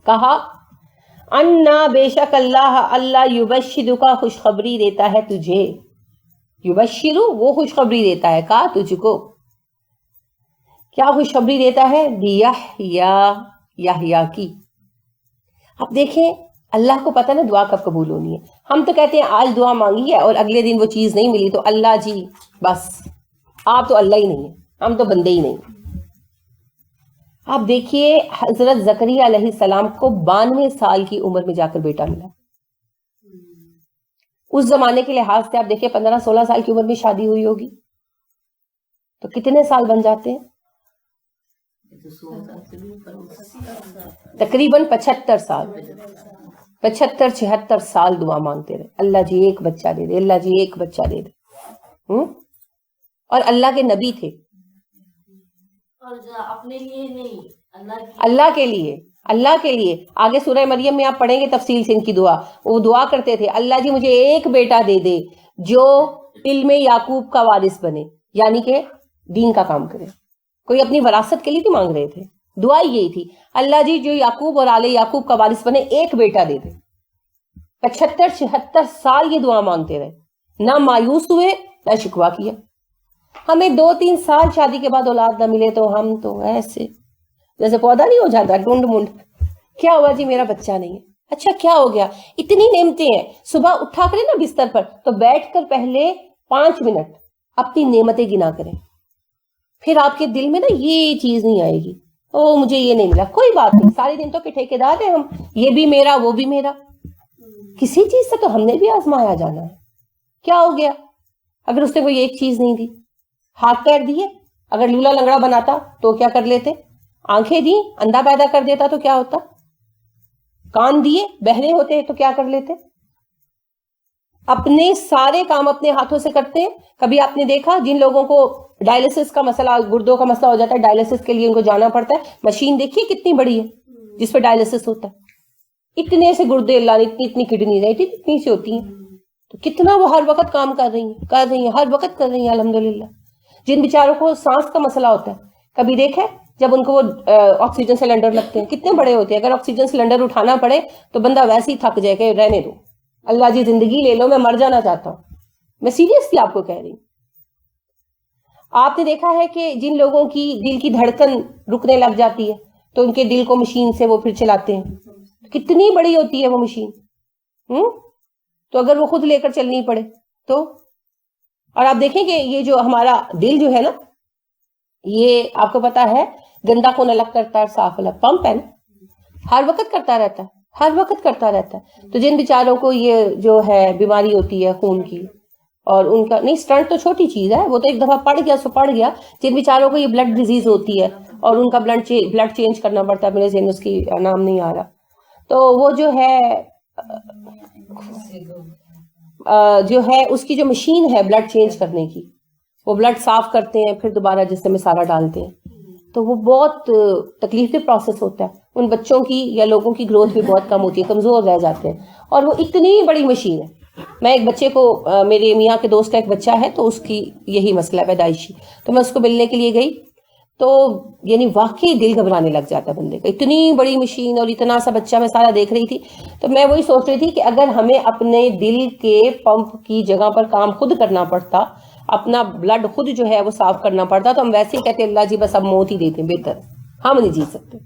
کہا انا بے شک اللہ یبشرک خوشخبری دیتا ہے تجھے، یبشرو وہ خوشخبری دیتا ہے، کہا تجھ کو کیا خوشخبری دیتا ہے؟ یحییٰ کی۔ اب دیکھیں اللہ کو پتہ نا دعا کب قبول ہونی ہے. ہم تو کہتے ہیں آج دعا مانگی ہے اور اگلے دن وہ چیز نہیں ملی تو اللہ جی بس آپ تو اللہ ہی نہیں ہیں، ہم تو بندے ہی نہیں. آپ دیکھیے حضرت زکریا علیہ السلام کو 92 سال کی عمر میں جا کر بیٹا ملا. اس زمانے کے لحاظ سے آپ دیکھیں 15-16 سال کی عمر میں شادی ہوئی ہوگی تو کتنے سال بن جاتے ہیں؟ تقریباً 75 سال، 75-76 سال دعا مانگتے رہے، اللہ جی ایک بچہ دے دے، اللہ جی ایک بچہ دے دے. اور اللہ کے نبی تھے، اپنے لیے نہیں، اللہ کے لیے. اللہ کے لیے آگے سورہ مریم میں آپ پڑھیں گے تفصیل سے ان کی دعا. وہ دعا کرتے تھے اللہ جی مجھے ایک بیٹا دے دے جو علم یعقوب کا وارث بنے، یعنی کہ دین کا کام کرے. کوئی اپنی وراثت کے لیے نہیں مانگ رہے تھے، دعا یہی تھی اللہ جی جو یعقوب اور آل یعقوب کا وارث بنے ایک بیٹا دے دے. 75-76 سال یہ دعا مانگتے رہے، نہ مایوس ہوئے نہ شکوہ کیا. ہمیں 2-3 سال شادی کے بعد اولاد نہ ملے تو ہم تو ایسے جیسے پودا نہیں ہو جاتا ڈونڈ منڈ، کیا ہوا جی میرا بچہ نہیں ہے. اچھا کیا ہو گیا؟ اتنی نعمتیں ہیں، صبح اٹھا کریں نا بستر پر تو بیٹھ کر پہلے 5 منٹ اپنی نعمتیں گنا کریں، پھر آپ کے دل میں نا یہ چیز نہیں آئے گی او مجھے یہ نہیں ملا. کوئی بات نہیں، سارے دن تو کہ ٹھیکیدار ہیں ہم، یہ بھی میرا وہ بھی میرا. کسی چیز سے تو ہم نے بھی آزمایا جانا ہے. کیا ہو گیا اگر اس نے کوئی ایک چیز نہیں دی؟ ہاتھ پیر دیے، اگر لولا لنگڑا بناتا تو کیا کر لیتے؟ آنکھیں دی اندھا پیدا کر دیتا تو کیا ہوتا؟ کان دیے بہرے ہوتے تو کیا کر لیتے؟ اپنے سارے کام اپنے ہاتھوں سے کرتے ہیں. کبھی آپ نے دیکھا جن لوگوں کو ڈائلسس کا مسئلہ، گردوں کا مسئلہ ہو جاتا ہے، ڈائلسس کے لیے ان کو جانا پڑتا ہے، مشین دیکھیے کتنی بڑی ہے جس پہ ڈائلسس ہوتا ہے. اتنے سے گردے اللہ نے اتنی کڈنی نہیں اتنی سی ہوتی ہیں تو کتنا وہ ہر وقت کام کر رہی ہیں ہر وقت کر رہی ہیں الحمدللہ. جن بیچاروں کو سانس کا مسئلہ ہوتا ہے کبھی دیکھے جب ان کو وہ آکسیجن سلنڈر لگتے ہیں کتنے بڑے ہوتے ہیں، اگر آکسیجن سلنڈر اٹھانا پڑے تو بندہ ویسے ہی تھک جائے کہ رہنے دو اللہ جی زندگی لے لو میں مر جانا چاہتا ہوں. میں سیریسلی آپ کو کہہ رہی ہوں. آپ نے دیکھا ہے کہ جن لوگوں کی دل کی دھڑکن رکنے لگ جاتی ہے تو ان کے دل کو مشین سے وہ پھر چلاتے ہیں، کتنی بڑی ہوتی ہے وہ مشین. تو اگر وہ خود لے کر چلنی پڑے تو. اور آپ دیکھیں کہ یہ جو ہمارا دل جو ہے نا یہ آپ کو پتا ہے گندا خون الگ کرتا ہے صاف الگ، پمپ ہے نا، ہر وقت کرتا رہتا ہے ہر وقت کرتا رہتا ہے. تو جن بیچاروں کو یہ جو ہے بیماری ہوتی ہے خون کی اور ان کا نہیں، اسٹنٹ تو چھوٹی چیز ہے وہ تو ایک دفعہ پڑ گیا سو پڑ گیا. جن بیچاروں کو یہ بلڈ ڈیزیز ہوتی ہے اور ان کا بلڈ چینج کرنا پڑتا ہے، میرے ذہن اس کی نام نہیں آ رہا، تو وہ جو ہے اس کی جو مشین ہے بلڈ چینج کرنے کی، وہ بلڈ صاف کرتے ہیں پھر دوبارہ جسم میں سارا ڈالتے ہیں، تو وہ بہت تکلیف دہ پروسیس ہوتا ہے. ان بچوں کی یا لوگوں کی گروتھ بھی بہت کم ہوتی ہے، کمزور رہ جاتے ہیں. اور وہ اتنی بڑی مشین ہے. میں ایک بچے کو، میرے میاں کے دوست کا ایک بچہ ہے تو اس کی یہی مسئلہ ہے پیدائشی، تو میں اس کو ملنے کے لیے گئی تو یعنی واقعی دل گھبرانے لگ جاتا ہے بندے کا. اتنی بڑی مشین اور اتنا سا بچہ میں سارا دیکھ رہی تھی تو میں وہی سوچ رہی تھی کہ اگر ہمیں اپنے دل کے پمپ کی جگہ پر کام خود کرنا پڑتا، اپنا بلڈ خود جو ہے وہ صاف کرنا پڑتا، تو ہم ویسے ہی کہتے اللہ جی بس اب موت ہی دیتے بہتر، ہم نہیں جی سکتے.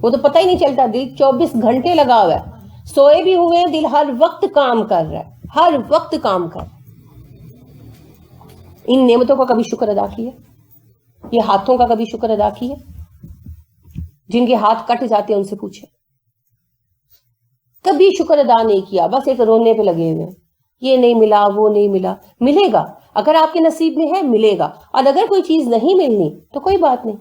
وہ تو پتہ ہی نہیں چلتا، دل 24 گھنٹے لگا ہوا ہے، سوئے بھی ہوئے ہیں دل ہر وقت کام کر رہا ہے، ہر وقت کام کر. ان نعمتوں کا کبھی شکر ادا کیا؟ یہ ہاتھوں کا کبھی شکر ادا کیا؟ جن کے ہاتھ کٹ جاتے ہیں ان سے پوچھیں، کبھی شکر ادا نہیں کیا، بس ایک رونے پہ لگے ہوئے، یہ نہیں ملا وہ نہیں ملا. ملے گا اگر آپ کے نصیب میں ہے، ملے گا. اور اگر کوئی چیز نہیں ملنی تو کوئی بات نہیں،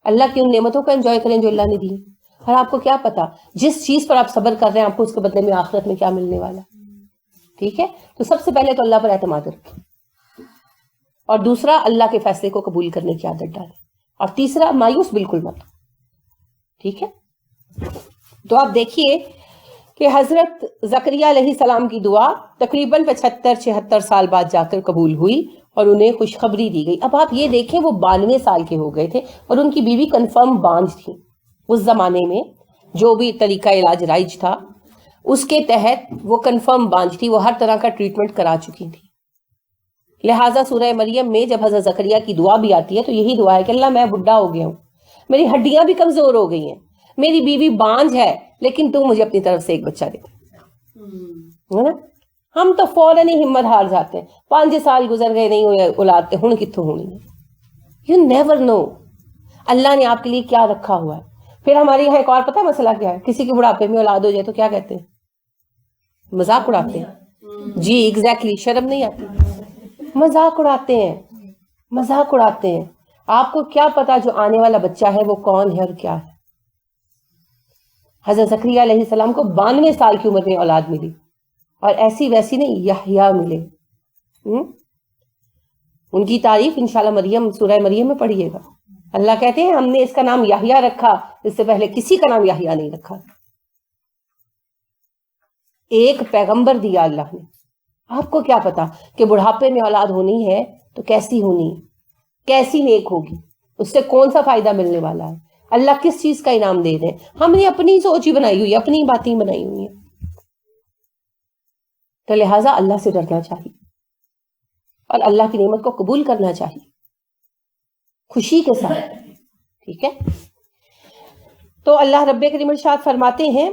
اللہ کی ان نعمتوں کو انجوائے کریں جو اللہ نے دی. اور آپ کو کیا پتا جس چیز پر آپ صبر کر رہے ہیں آپ کو اس کے بدلے میں آخرت میں کیا ملنے والا. ٹھیک ہے، تو سب سے پہلے تو اللہ پر اعتماد رکھیں، اور دوسرا اللہ کے فیصلے کو قبول کرنے کی عادت ڈالیں، اور تیسرا مایوس بالکل مت. ٹھیک ہے، تو آپ دیکھیے کہ حضرت زکریا علیہ السلام کی دعا تقریباً 75-76 سال بعد جا کر قبول ہوئی اور انہیں خوشخبری دی گئی. اب آپ یہ دیکھیں وہ 92 سال کے ہو گئے تھے اور ان کی بیوی کنفرم بانجھ تھی. اس زمانے میں جو بھی طریقہ علاج رائج تھا اس کے تحت وہ کنفرم بانجھ تھی، وہ ہر طرح کا ٹریٹمنٹ کرا چکی تھی. لہٰذا سورہ مریم میں جب حضرت زکریا کی دعا بھی آتی ہے تو یہی دعا ہے کہ اللہ میں بڈھا ہو گیا ہوں، میری ہڈیاں بھی کمزور ہو گئی ہیں، میری بیوی بانجھ ہے، لیکن تو مجھے اپنی طرف سے ایک بچہ دے دے. ہم تو فوراً ہی ہمت ہار جاتے ہیں، 5 سال گزر گئے نہیں ہوئے اولاد تے، ہن کتوں ہونی ہے. یو نیور نو اللہ نے آپ کے لیے کیا رکھا ہوا ہے. پھر ہمارے یہاں ایک اور پتہ مسئلہ کیا ہے، کسی کے بڑھاپے میں اولاد ہو جائے تو کیا کہتے ہیں؟ مذاق اڑاتے ہیں. جی ایگزیکٹلی، شرم نہیں آتی، مذاق اڑاتے ہیں، مذاق اڑاتے ہیں. آپ کو کیا پتا جو آنے والا بچہ ہے وہ کون ہے اور کیا ہے. حضرت زکریا علیہ السلام کو 92 سال کی عمر میں اولاد ملی، اور ایسی ویسی نہیں، یحییٰ ملے. ان کی تعریف انشاءاللہ مریم، سورہ مریم میں پڑھیے گا. اللہ کہتے ہیں ہم نے اس کا نام یحییٰ رکھا، اس سے پہلے کسی کا نام یحییٰ نہیں رکھا. ایک پیغمبر دیا اللہ نے. آپ کو کیا پتا کہ بڑھاپے میں اولاد ہونی ہے تو کیسی ہونی ہے، کیسی نیک ہوگی، اس سے کون سا فائدہ ملنے والا ہے، اللہ کس چیز کا انعام دے رہے ہیں. ہم نے اپنی سوچ ہی بنائی ہوئی ہے، اپنی باتیں بنائی ہوئی ہیں. تو لہٰذا اللہ سے ڈرنا چاہیے اور اللہ کی نعمت کو قبول کرنا چاہیے خوشی کے ساتھ. ٹھیک ہے. تو اللہ رب کریم ارشاد فرماتے ہیں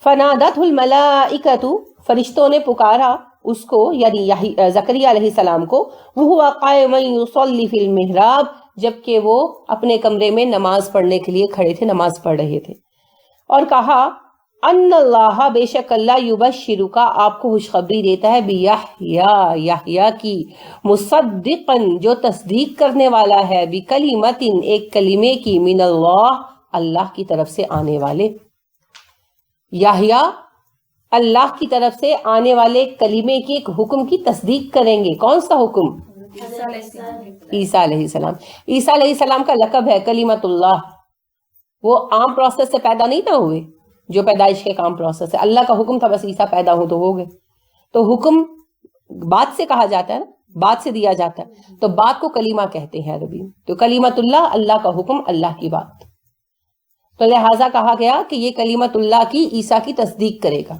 فنادتہ الملائکۃ، فرشتوں نے پکارا اس کو، یعنی زکریا علیہ السلام کو، وہو قائم یصلی فی المحراب، جبکہ وہ اپنے کمرے میں نماز پڑھنے کے لیے کھڑے تھے، نماز پڑھ رہے تھے. اور کہا ان اللہ، بے شک اللہ، یبشرک، آپ کو خوشخبری دیتا ہے، بیحییٰ، یحییٰ کی، مصدقا، جو تصدیق کرنے والا ہے، بکلمۃ، ایک کلمے کی، من اللہ، اللہ کی طرف سے آنے والے. یحییٰ اللہ کی طرف سے آنے والے کلمے کی، ایک حکم کی تصدیق کریں گے. کون سا حکم؟ عیسیٰ علیہ السلام. عیسیٰ علیہ السلام کا لقب ہے کلمۃ اللہ. وہ عام پروسیس سے پیدا نہیں نہ ہوئے جو پیدائش کے کام پروسیس ہے. اللہ کا حکم تھا بس عیسیٰ پیدا ہو تو ہو گئے. تو حکم بات سے کہا جاتا ہے نا، بات سے دیا جاتا ہے، تو بات کو کلمہ کہتے ہیں عربی میں. تو کلمۃ اللہ، اللہ کا حکم، اللہ کی بات. تو لہٰذا کہا گیا کہ یہ کلمۃ اللہ کی، عیسیٰ کی تصدیق کرے گا.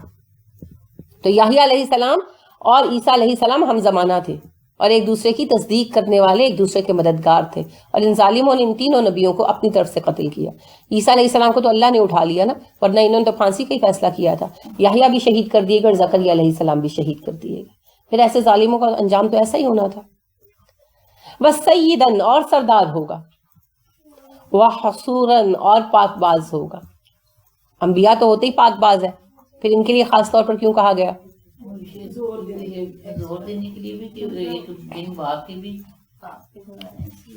تو یحییٰ علیہ السلام اور عیسیٰ علیہ السلام ہم زمانہ تھے اور ایک دوسرے کی تصدیق کرنے والے، ایک دوسرے کے مددگار تھے. اور ان ظالموں نے ان تینوں نبیوں کو اپنی طرف سے قتل کیا. عیسیٰ علیہ السلام کو تو اللہ نے اٹھا لیا نا، ورنہ انہوں نے تو پھانسی کا ہی فیصلہ کیا تھا. یحییٰ بھی شہید کر دیے گئے اور زکریا علیہ السلام بھی شہید کر دیے گئے. پھر ایسے ظالموں کا انجام تو ایسا ہی ہونا تھا. وَسَيِّدًا، اور سردار ہوگا، وَحَصُورًا، اور پاک باز ہوگا. انبیاء تو ہوتے ہی پاک باز ہے، پھر ان کے لیے خاص طور پر کیوں کہا گیا؟ زور دینے کے لیے بھی کہ دن بعد کے بھی.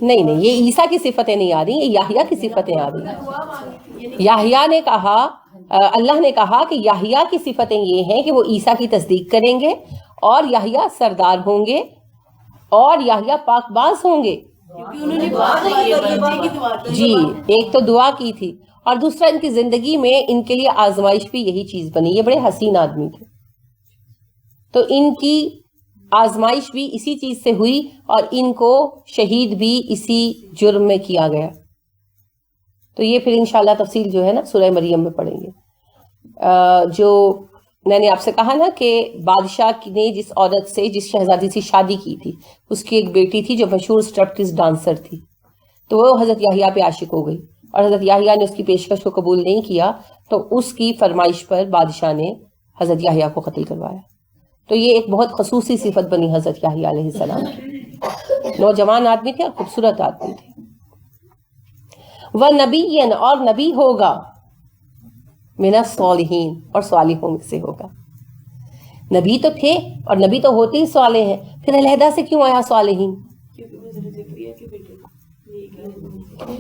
نہیں، یہ عیسیٰ کی صفتیں نہیں آ رہی، یہ یحییٰ کی صفتیں آ رہی ہیں. یحییٰ نے کہا، اللہ نے کہا کہ یحییٰ کی صفتیں یہ ہیں کہ وہ عیسیٰ کی تصدیق کریں گے، اور یحییٰ سردار ہوں گے، اور یحییٰ پاک باز ہوں گے. جی، ایک تو دعا کی تھی، اور دوسرا ان کی زندگی میں ان کے لیے آزمائش بھی یہی چیز بنی. یہ بڑے حسین آدمی تھے، تو ان کی آزمائش بھی اسی چیز سے ہوئی، اور ان کو شہید بھی اسی جرم میں کیا گیا. تو یہ پھر انشاءاللہ تفصیل جو ہے نا سورہ مریم میں پڑھیں گے. جو میں نے آپ سے کہا نا کہ بادشاہ نے جس عورت سے، جس شہزادی سے شادی کی تھی، اس کی ایک بیٹی تھی جو مشہور اسٹرپٹیز ڈانسر تھی. تو وہ حضرت یحییٰ پہ عاشق ہو گئی، اور حضرت یحییٰ نے اس کی پیشکش کو قبول نہیں کیا، تو اس کی فرمائش پر بادشاہ نے حضرت یحییٰ کو قتل کروایا. تو یہ ایک بہت خصوصی صفت بنی حضرت یحییٰ علیہ السلام کی. نوجوان آدمی تھے اور خوبصورت آدمی تھے. وَنَبِيًّا، اور نبی ہوگا، مِنَ الصَّالِحِينَ، اور صالحوں میں سے ہوگا. نبی تو تھے، اور نبی تو ہوتے ہی صالح ہیں، پھر علیحدہ سے کیوں آیا صالحین؟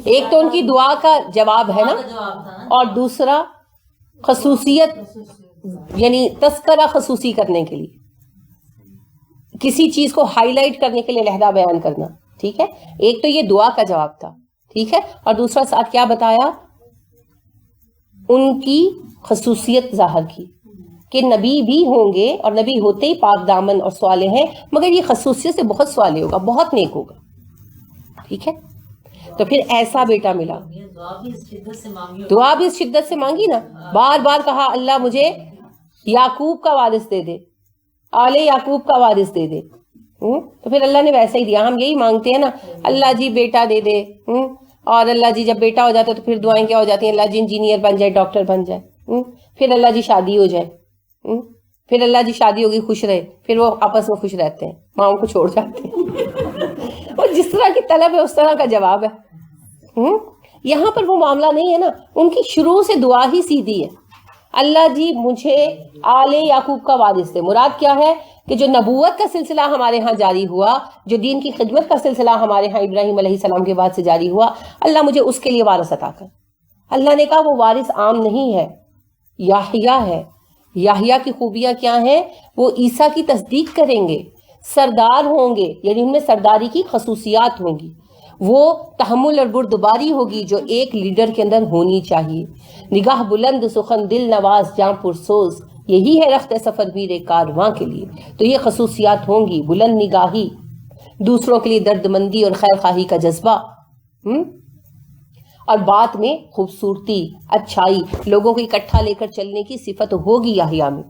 ایک تو ان کی دعا کا جواب ہے نا، اور دوسرا خصوصیت، یعنی تذکرہ خصوصی کرنے کے لیے، کسی چیز کو ہائی لائٹ کرنے کے لیے علیحدہ بیان کرنا. ٹھیک ہے، ایک تو یہ دعا کا جواب تھا، ٹھیک ہے، اور دوسرا ساتھ کیا بتایا؟ ان کی خصوصیت ظاہر کی کہ نبی بھی ہوں گے، اور نبی ہوتے ہی پاک دامن اور صالح ہیں، مگر یہ خصوصیت سے بہت صالح ہوگا، بہت نیک ہوگا. ٹھیک ہے، تو پھر ایسا بیٹا ملا. دعا بھی اس شدت سے مانگی, دعا بھی اس شدت سے مانگی نا, بار بار کہا اللہ مجھے یعقوب کا وارث دے دے, آل یعقوب کا وارث دے دے. تو پھر اللہ نے ویسا ہی دیا. ہم یہی مانگتے ہیں نا, اللہ جی بیٹا دے دے, اور اللہ جی جب بیٹا ہو جاتا ہے تو پھر دعائیں کیا ہو جاتی ہیں, اللہ جی انجینئر بن جائے, ڈاکٹر بن جائے, پھر اللہ جی شادی ہو جائے, پھر اللہ جی شادی ہوگی خوش رہے, پھر وہ آپس میں خوش رہتے ہیں, ماؤں کو چھوڑ جاتے ہیں. اور جس طرح کی طلب ہے اس طرح کا جواب ہے. یہاں پر وہ معاملہ نہیں ہے نا, ان کی شروع سے دعا ہی سیدھی ہے, اللہ جی مجھے آل یعقوب کا وارث دے. مراد کیا ہے کہ جو نبوت کا سلسلہ ہمارے ہاں جاری ہوا, جو دین کی خدمت کا سلسلہ ہمارے ہاں ابراہیم علیہ السلام کے بعد سے جاری ہوا, اللہ مجھے اس کے لیے وارث عطا کر. اللہ نے کہا وہ وارث عام نہیں ہے, یحییٰ ہے. یحییٰ کی خوبیاں کیا ہیں؟ وہ عیسیٰ کی تصدیق کریں گے, سردار ہوں گے, یعنی ان میں سرداری کی خصوصیات ہوں گی, وہ تحمل اور بردباری ہوگی جو ایک لیڈر کے اندر ہونی چاہیے, نگاہ بلند, سخن دل نواز, جاں پرسوز, یہی ہے رخت سفر میر کارواں کے لیے. تو یہ خصوصیات ہوں گی, بلند نگاہی, دوسروں کے لیے درد مندی اور خیر خواہی کا جذبہ, اور بات میں خوبصورتی, اچھائی, لوگوں کو اکٹھا لے کر چلنے کی صفت ہوگی یحییٰ میں.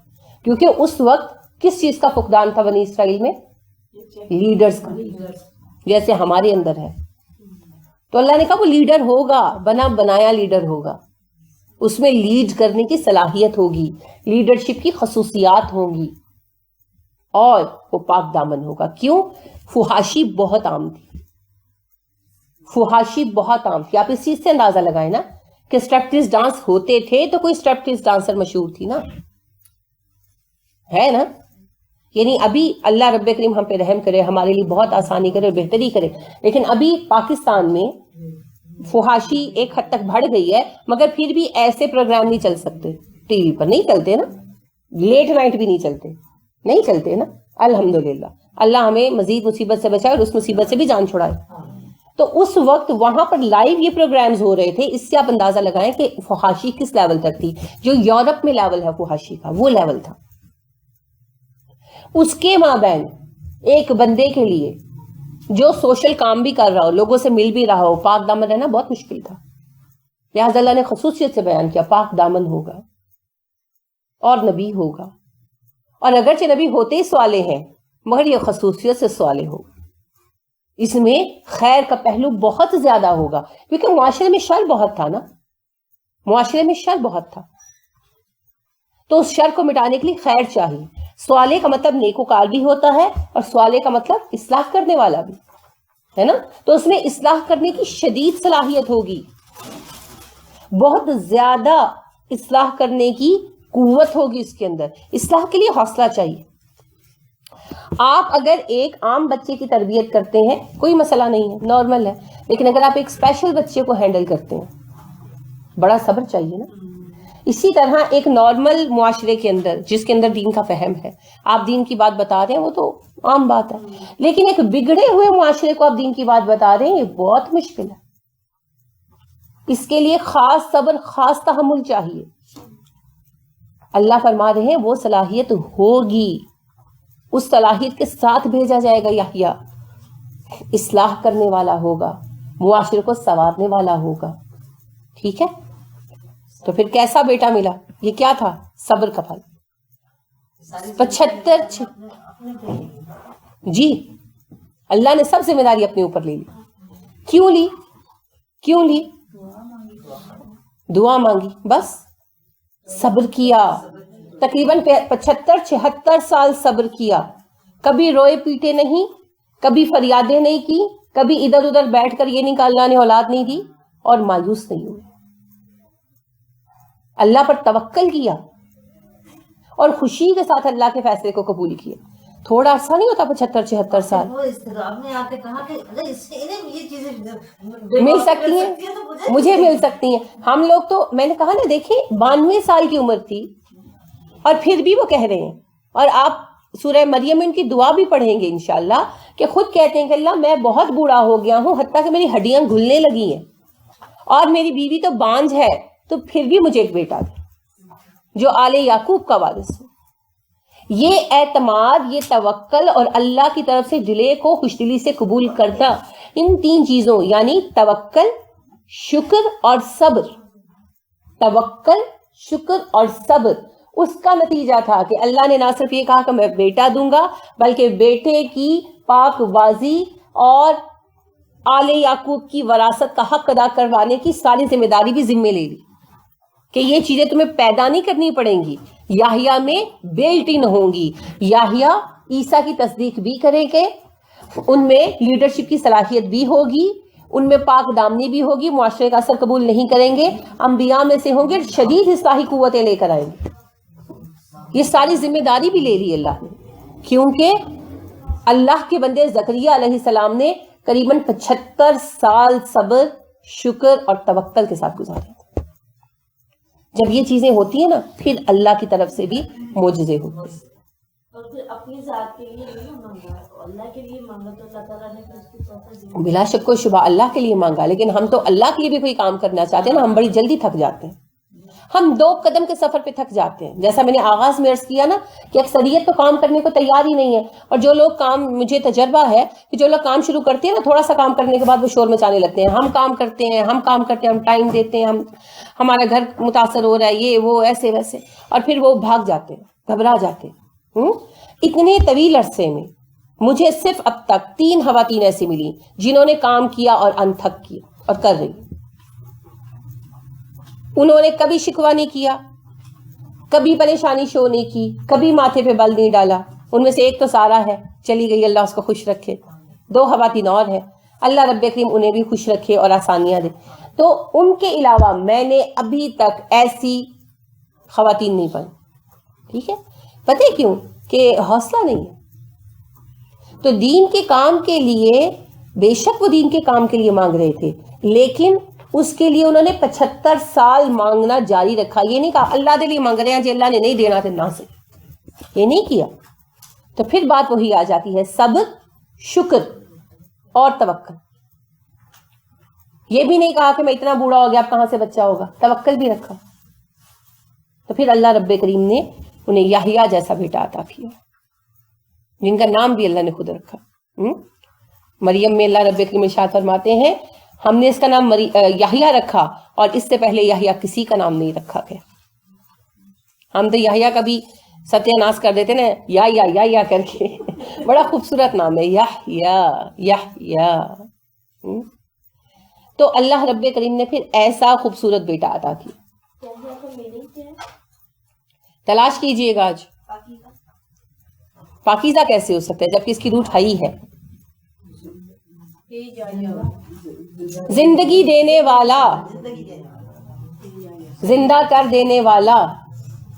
کیونکہ اس وقت کس چیز کا فقدان تھا بنی اسرائیل میں؟ لیڈرز کا, جیسے ہمارے اندر ہے. تو اللہ نے کہا وہ لیڈر ہوگا, بنا بنایا لیڈر ہوگا, اس میں لیڈ کرنے کی صلاحیت ہوگی, لیڈرشپ کی خصوصیات ہوں گی, اور وہ پاک دامن ہوگا. کیوں؟ فحاشی بہت عام تھی, فحاشی بہت عام تھی. آپ اس چیز سے اندازہ لگائیں نا کہ اسٹریپٹیز ڈانس ہوتے تھے تو کوئی اسٹریپٹیز ڈانسر مشہور تھی نا, ہے نا. یعنی ابھی اللہ رب کریم ہم پہ رحم کرے, ہمارے لیے بہت آسانی کرے اور بہتری کرے, لیکن ابھی پاکستان میں فحاشی ایک حد تک بڑھ گئی ہے, مگر پھر بھی ایسے پروگرام نہیں چل سکتے, ٹی وی پر نہیں چلتے نا, لیٹ نائٹ بھی نہیں چلتے نا. الحمدللہ اللہ ہمیں مزید مصیبت سے بچائے اور اس مصیبت سے بھی جان چھڑائے. تو اس وقت وہاں پر لائیو یہ پروگرامز ہو رہے تھے, اس سے آپ اندازہ لگائیں کہ فحاشی کس لیول تک تھی. جو یورپ میں لیول ہے فحاشی کا, وہ لیول تھا. اس کے مابین ایک بندے کے لیے جو سوشل کام بھی کر رہا ہو, لوگوں سے مل بھی رہا ہو, پاک دامن رہنا بہت مشکل تھا. لہٰذا اللہ نے خصوصیت سے بیان کیا پاک دامن ہوگا اور نبی ہوگا, اور اگرچہ نبی ہوتے ہی سوالے ہیں مگر یہ خصوصیت سے سوالے ہوگا. اس میں خیر کا پہلو بہت زیادہ ہوگا, کیونکہ معاشرے میں شر بہت تھا نا, معاشرے میں شر بہت تھا. تو اس شر کو مٹانے کے لیے خیر چاہیے. سوالے کا مطلب نیکوکار بھی ہوتا ہے, اور سوالے کا مطلب اصلاح کرنے والا بھی ہے نا. تو اس میں اصلاح کرنے کی شدید صلاحیت ہوگی, بہت زیادہ اصلاح کرنے کی قوت ہوگی اس کے اندر. اصلاح کے لیے حوصلہ چاہیے. آپ اگر ایک عام بچے کی تربیت کرتے ہیں کوئی مسئلہ نہیں ہے, نارمل ہے, لیکن اگر آپ ایک اسپیشل بچے کو ہینڈل کرتے ہیں بڑا صبر چاہیے نا. اسی طرح ایک نارمل معاشرے کے اندر جس کے اندر دین کا فہم ہے, آپ دین کی بات بتا رہے ہیں وہ تو عام بات ہے, لیکن ایک بگڑے ہوئے معاشرے کو آپ دین کی بات بتا رہے ہیں, یہ بہت مشکل ہے. اس کے لیے خاص صبر, خاص تحمل چاہیے. اللہ فرما رہے ہیں وہ صلاحیت ہوگی, اس صلاحیت کے ساتھ بھیجا جائے گا یحییٰ. اصلاح کرنے والا ہوگا, معاشرے کو سنوارنے والا ہوگا. ٹھیک ہے, تو پھر کیسا بیٹا ملا؟ یہ کیا تھا؟ صبر کا پھل. 75 جی اللہ نے سب ذمہ داری اپنے اوپر لے لی. کیوں لی؟ دعا مانگی, بس صبر کیا. تقریباً 75-76 سال صبر کیا. کبھی روئے پیٹے نہیں, کبھی فریادیں نہیں کی, کبھی ادھر ادھر بیٹھ کر یہ نہیں کہا اللہ نے اولاد نہیں دی, اور مایوس نہیں ہوئے. اللہ پر توکل کیا اور خوشی کے ساتھ اللہ کے فیصلے کو قبول کیا. تھوڑا عرصہ نہیں ہوتا 75-76 سال. مل سکتی ہیں, مجھے مل سکتی ہیں. ہم لوگ تو میں نے کہا نا, دیکھیں 92 سال کی عمر تھی اور پھر بھی وہ کہہ رہے ہیں. اور آپ سورہ مریم ان کی دعا بھی پڑھیں گے انشاءاللہ, کہ خود کہتے ہیں کہ اللہ میں بہت بوڑھا ہو گیا ہوں, حتیٰ کہ میری ہڈیاں گھلنے لگی ہیں, اور میری بیوی تو بانجھ ہے, تو پھر بھی مجھے ایک بیٹا دے جو آل یعقوب کا وارث ہو. یہ اعتماد, یہ توکل اور اللہ کی طرف سے دلے کو خوش دلی سے قبول کرنا, ان 3 چیزوں یعنی توکل، شکر اور صبر، توکل، شکر اور صبر، اس کا نتیجہ تھا کہ اللہ نے نہ صرف یہ کہا کہ میں بیٹا دوں گا، بلکہ بیٹے کی پاک بازی اور آل یعقوب کی وراثت کا حق ادا کروانے کی ساری ذمہ داری بھی ذمے لے لی کہ یہ چیزیں تمہیں پیدا نہیں کرنی پڑیں گی، یحییٰ میں بیلٹ ان ہوں گی، یحییٰ عیسیٰ کی تصدیق بھی کریں گے، ان میں لیڈرشپ کی صلاحیت بھی ہوگی، ان میں پاک دامنی بھی ہوگی، معاشرے کا اثر قبول نہیں کریں گے، انبیاء میں سے ہوں گے، شدید اصلاحی قوتیں لے کر آئیں گے. یہ ساری ذمہ داری بھی لے لی اللہ نے، کیونکہ اللہ کے بندے زکریا علیہ السلام نے قریباً 75 سال صبر، شکر اور توکل کے ساتھ گزارے. جب یہ چیزیں ہوتی ہیں نا پھر اللہ کی طرف سے بھی معجزے ہوتے ہیں. اور پھر اپنی ذات کے لیے نہیں مانگا، اللہ کے لیے مانگا تو اللہ تعالیٰ نے پھر اس کی توفیق. بلا شک کوئی شبہ اللہ کے لیے مانگا، لیکن ہم تو اللہ کے لیے بھی کوئی کام کرنا چاہتے ہیں نا، ہم بڑی جلدی تھک جاتے ہیں، ہم 2 قدم کے سفر پہ تھک جاتے ہیں. جیسا میں نے آغاز میں عرض کیا نا کہ اکثریت تو کام کرنے کو تیار ہی نہیں ہے، اور جو لوگ کام، مجھے تجربہ ہے کہ جو لوگ کام شروع کرتے ہیں نا تھوڑا سا کام کرنے کے بعد وہ شور مچانے لگتے ہیں، ہم کام کرتے ہیں، ہم ٹائم دیتے ہیں، ہمارا گھر متاثر ہو رہا ہے، یہ وہ ایسے ویسے، اور پھر وہ بھاگ جاتے ہیں، گھبرا جاتے ہیں. اتنے طویل عرصے میں مجھے صرف اب تک 3 خواتین ایسی ملی جنہوں نے کام کیا اور انتھک کیا اور کر رہی. انہوں نے کبھی شکوہ نہیں کیا، کبھی پریشانی شو نہیں کی، کبھی ماتھے پہ بل نہیں ڈالا. ان میں سے ایک تو سارا ہے، چلی گئی، اللہ اس کو خوش رکھے. 2 خواتین اور ہیں، اللہ رب کریم انہیں بھی خوش رکھے اور آسانیاں دے. تو ان کے علاوہ میں نے ابھی تک ایسی خواتین نہیں پائی. ٹھیک ہے، پتہ کیوں؟ کہ حوصلہ نہیں ہے. تو دین کے کام کے لیے بے شک وہ دین کے کام کے لیے مانگ رہے تھے، لیکن اس کے لیے انہوں نے 75 سال مانگنا جاری رکھا. یہ نہیں کہا اللہ دے لیے مانگ رہے ہیں جی اللہ نے نہیں دینا تھا نہ سے، یہ نہیں کیا. تو پھر بات وہی آ جاتی ہے، صبر، شکر اور توکل. یہ بھی نہیں کہا کہ میں اتنا بوڑھا ہو گیا اب کہاں سے بچہ ہوگا، توکل بھی رکھا. تو پھر اللہ رب کریم نے انہیں یحییٰ جیسا بیٹا عطا کیا، جن کا نام بھی اللہ نے خود رکھا. مریم میں اللہ رب کریم ارشاد فرماتے ہیں ہم نے اس کا نام یحییٰ رکھا، اور اس سے پہلے یحییٰ کسی کا نام نہیں رکھا گیا. ہم تو یحییٰ کا بھی ستیہ ناش کر دیتے نا، یا کر کے. بڑا خوبصورت نام ہے یحییٰ. تو اللہ رب کریم نے پھر ایسا خوبصورت بیٹا عطا کیا. تلاش کیجئے گا آج. پاکیزہ کیسے ہو سکتا ہے جبکہ اس کی روٹ ہائی ہے؟ زندگی دینے والا، زندہ کر دینے والا.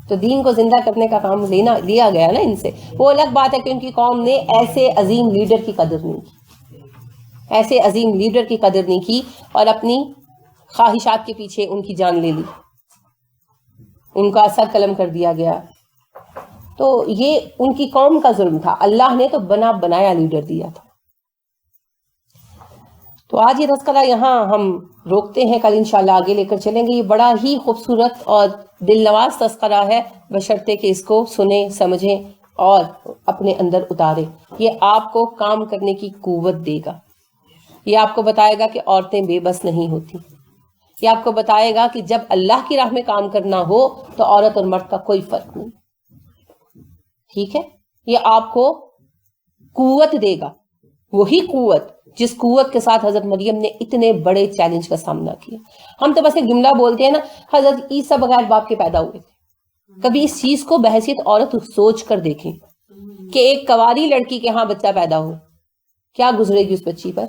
تو دین کو زندہ کرنے کا کام لیا گیا نا ان سے. وہ الگ بات ہے کہ ان کی قوم نے ایسے عظیم لیڈر کی قدر نہیں کی، ایسے عظیم لیڈر کی قدر نہیں کی، اور اپنی خواہشات کے پیچھے ان کی جان لے لی، ان کا سر قلم کر دیا گیا. تو یہ ان کی قوم کا ظلم تھا. اللہ نے تو بنا بنایا لیڈر دیا تھا. تو آج یہ تذکرہ یہاں ہم روکتے ہیں، کل انشاءاللہ آگے لے کر چلیں گے. یہ بڑا ہی خوبصورت اور دل نواز تذکرہ ہے، بشرطے کہ اس کو سنیں، سمجھیں اور اپنے اندر اتاریں. یہ آپ کو کام کرنے کی قوت دے گا. یہ آپ کو بتائے گا کہ عورتیں بے بس نہیں ہوتی. یہ آپ کو بتائے گا کہ جب اللہ کی راہ میں کام کرنا ہو تو عورت اور مرد کا کوئی فرق نہیں. ٹھیک ہے، یہ آپ کو قوت دے گا، وہی قوت جس قوت کے ساتھ حضرت مریم نے اتنے بڑے چیلنج کا سامنا کیا. ہم تو بس ایک جملہ بولتے ہیں نا، حضرت عیسیٰ بغیر باپ کے پیدا ہوئے تھے. کبھی اس چیز کو بحیثیت عورت سوچ کر دیکھیں کہ ایک کنواری لڑکی کے ہاں بچہ پیدا ہو، کیا گزرے گی اس بچی پر،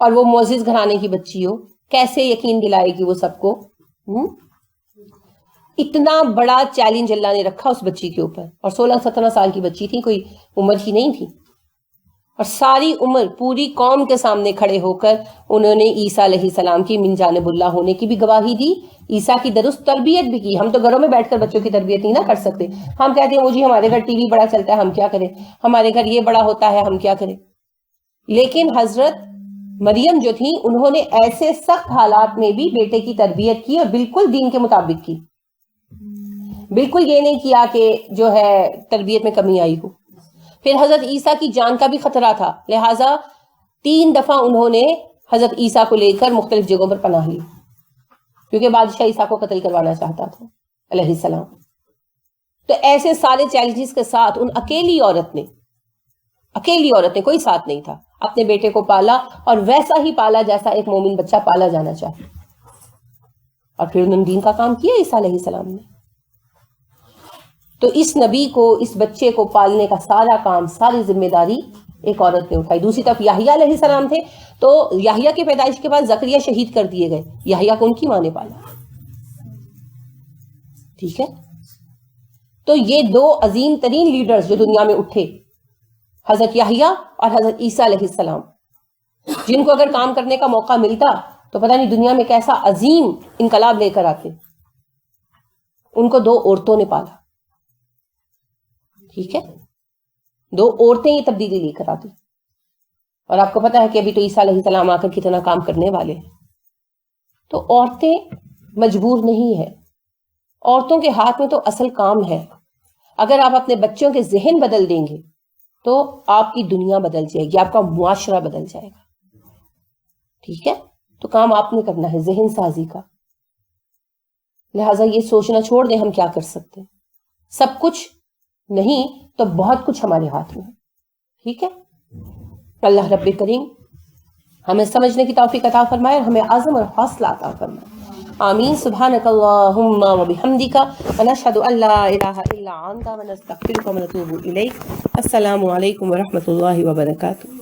اور وہ معزز گھرانے کی بچی ہو، کیسے یقین دلائے گی وہ سب کو. اتنا بڑا چیلنج اللہ نے رکھا اس بچی کے اوپر، اور 16-17 سال کی بچی تھی، کوئی عمر کی نہیں تھی. اور ساری عمر پوری قوم کے سامنے کھڑے ہو کر انہوں نے عیسیٰ علیہ السلام کی من جانب اللہ ہونے کی بھی گواہی دی، عیسیٰ کی درست تربیت بھی کی. ہم تو گھروں میں بیٹھ کر بچوں کی تربیت نہیں نہ کر سکتے. ہم کہتے ہیں مجھے ہمارے گھر ٹی وی بڑا چلتا ہے، ہم کیا کریں، ہمارے گھر یہ بڑا ہوتا ہے، ہم کیا کریں. لیکن حضرت مریم جو تھی انہوں نے ایسے سخت حالات میں بھی بیٹے کی تربیت کی، اور بالکل دین کے مطابق کی. بالکل یہ نہیں کیا کہ جو ہے تربیت میں کمی آئی ہو. پھر حضرت عیسیٰ کی جان کا بھی خطرہ تھا، لہٰذا 3 دفعہ انہوں نے حضرت عیسیٰ کو لے کر مختلف جگہوں پر پناہ لی، کیونکہ بادشاہ عیسیٰ کو قتل کروانا چاہتا تھا علیہ السلام. تو ایسے سارے چیلنجز کے ساتھ ان اکیلی عورت نے کوئی ساتھ نہیں تھا، اپنے بیٹے کو پالا، اور ویسا ہی پالا جیسا ایک مومن بچہ پالا جانا چاہے. اور پھر انہوں نے دین کا کام کیا عیسیٰ علیہ السلام نے. تو اس نبی کو، اس بچے کو پالنے کا سارا کام، ساری ذمہ داری ایک عورت نے اٹھائی. دوسری طرف یحییٰ علیہ السلام تھے، تو یحییٰ کی پیدائش کے بعد زکریا شہید کر دیے گئے، یحییٰ کو ان کی ماں نے پالا. ٹھیک ہے، تو یہ 2 عظیم ترین لیڈرز جو دنیا میں اٹھے، حضرت یحییٰ اور حضرت عیسیٰ علیہ السلام، جن کو اگر کام کرنے کا موقع ملتا تو پتہ نہیں دنیا میں کیسا عظیم انقلاب لے کر آتے. ان کو 2 عورتوں نے پالا. ٹھیک ہے، 2 عورتیں یہ تبدیلی لے کر آتی. اور آپ کو پتا ہے کہ ابھی تو عیسیٰ علیہ السلام آ کر کتنا کام کرنے والے ہیں. تو عورتیں مجبور نہیں ہیں، عورتوں کے ہاتھ میں تو اصل کام ہے. اگر آپ اپنے بچوں کے ذہن بدل دیں گے تو آپ کی دنیا بدل جائے گی، آپ کا معاشرہ بدل جائے گا. ٹھیک ہے، تو کام آپ نے کرنا ہے ذہن سازی کا. لہٰذا یہ سوچنا چھوڑ دیں ہم کیا کر سکتے ہیں. سب کچھ نہیں تو بہت کچھ ہمارے ہاتھ میں ہے. ٹھیک ہے، اللہ رب کریم ہمیں سمجھنے کی توفیق عطا فرمائے اور ہمیں عزم اور حوصلہ عطا فرمائے. آمین. سبحانک اللہم و بحمدک ونشہد ان لا الہ الا انت ونستغفرک ونتوب الیک. السلام علیکم ورحمۃ اللہ وبرکاتہ.